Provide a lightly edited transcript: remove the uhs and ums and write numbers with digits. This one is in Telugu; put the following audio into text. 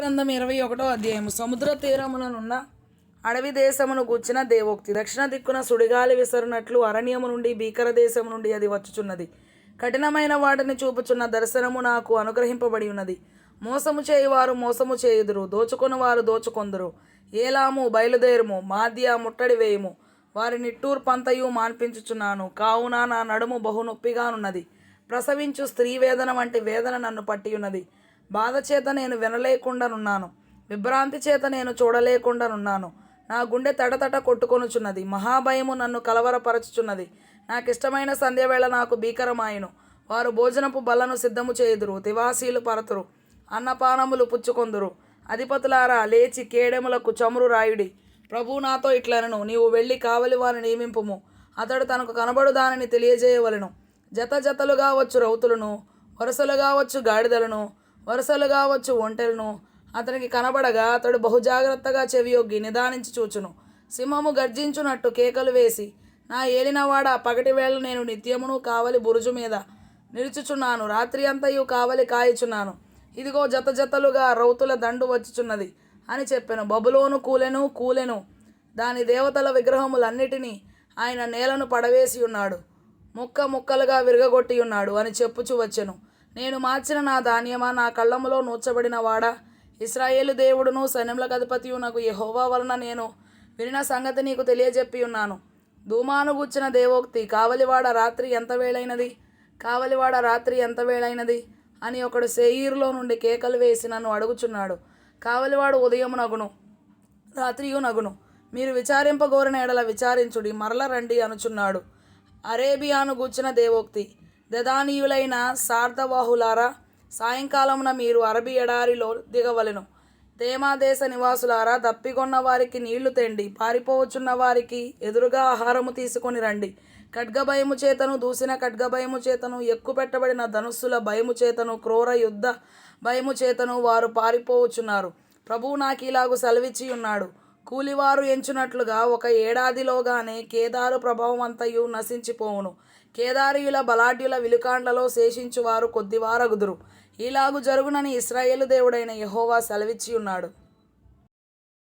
గ్రంథం 21వ అధ్యాయము. సముద్ర తీరముననున్న అడవి దేశమును గూర్చిన దేవోక్తి. దక్షిణ దిక్కున సుడిగాలి విసరునట్లు అరణ్యము నుండి భీకర దేశము నుండి అది వచ్చుచున్నది. కఠినమైన వాటిని చూపుచున్న దర్శనము నాకు అనుగ్రహింపబడి ఉన్నది. మోసము చేయువారు మోసము చేయుదురు, దోచుకొని వారు దోచుకొందురు. ఏలాము బయలుదేరుము, మాద్య ముట్టడి వేయుము, వారి నిట్టూర్పంతయు మాన్పించుచున్నాను. కావున నా నడుము బహు నొప్పిగానున్నది. ప్రసవించు స్త్రీ వేదన వంటి వేదన నన్ను పట్టియున్నది. బాధ చేత నేను వినలేకుండానున్నాను, విభ్రాంతి చేత నేను చూడలేకుండానున్నాను. నా గుండె తడతట కొట్టుకొనుచున్నది, మహాభయము నన్ను కలవరపరచుచున్నది. నాకిష్టమైన సంధ్యవేళ నాకు భీకరమాయను. వారు భోజనపు బల్లను సిద్ధము చేయుదురు, తివాసీలు పరతురు, అన్నపానములు పుచ్చుకొందురు. అధిపతులారా, లేచి కేడెములకు చమురు రాయుడి. ప్రభువు నాతో ఇట్లనను, నీవు వెళ్ళి కావలి వారిని నియమింపుము. అతడు తనకు కనబడు దానిని తెలియజేయవలెను. జత జతలుగా వచ్చు రౌతులను, వరుసలుగా వచ్చు గాడిదలను, వరుసలుగా వచ్చు ఒంటెలను అతనికి కనబడగా అతడు బహుజాగ్రత్తగా చెవియొగ్గి నిదానించి చూచును. సింహము గర్జించునట్టు కేకలు వేసి, నా ఏలినవాడ, పగటి వేళ నేను నిత్యమును కావలి బురుజు మీద నిలుచుచున్నాను, రాత్రి అంతయు కావలి కాయుచున్నాను. ఇదిగో జత జతలుగా రౌతుల దండు వచ్చుచున్నది అని చెప్పెను. బబులోను కూలెను, దాని దేవతల విగ్రహములన్నిటినీ ఆయన నేలను పడవేసి ఉన్నాడు, ముక్క ముక్కలుగా విరగగొట్టి ఉన్నాడు అని చెప్పుచు వచ్చెను. నేను మార్చిన నా ధాన్యమా, నా కళ్ళములో నూర్చబడిన వాడా, ఇశ్రాయేలు దేవుడును సైన్యములకు అధిపతియు నాకు యెహోవా వలన నేను వినిన సంగతి నీకు తెలియజెప్పి ఉన్నాను. ధూమాను గూర్చిన దేవోక్తి. కావలివాడ రాత్రి ఎంత వేళైనది, కావలివాడ రాత్రి ఎంత వేళైనది అని ఒకడు శేయీరులో నుండి కేకలు వేసి నన్ను అడుగుచున్నాడు. కావలివాడు ఉదయము నగును, రాత్రియు నగును. మీరు విచారింపగోరిన ఎడల విచారించుడి, మరల రండి అనుచున్నాడు. అరేబియాను గూర్చిన దేవోక్తి. దదానీయులైన సార్ధవాహులారా, సాయంకాలమున మీరు అరబి ఎడారిలో దిగవలెను. తేమాదేశ నివాసులారా, దప్పికొన్న వారికి నీళ్లు తెండి, పారిపోవచ్చున్న వారికి ఎదురుగా ఆహారము తీసుకొని రండి. ఖడ్గభయము చేతను, దూసిన ఖడ్గభయము చేతను, ఎక్కుపెట్టబడిన ధనుస్సుల భయము చేతను, క్రూర యుద్ధ భయము చేతను వారు పారిపోవచ్చున్నారు. ప్రభువు నాకు ఇలాగు సెలవిచ్చి ఉన్నాడు. కూలివారు ఎంచునట్లుగా ఒక ఏడాదిలోగానే కేదారు ప్రభావం అంతయు నశించిపోవును. కేదారీయుల బలాఢ్యుల విలుకాండ్లలో శేషించువారు కొద్దివారగుదురు. ఇలాగు జరుగునని ఇశ్రాయేలు దేవుడైన యెహోవా సెలవిచ్చి ఉన్నాడు.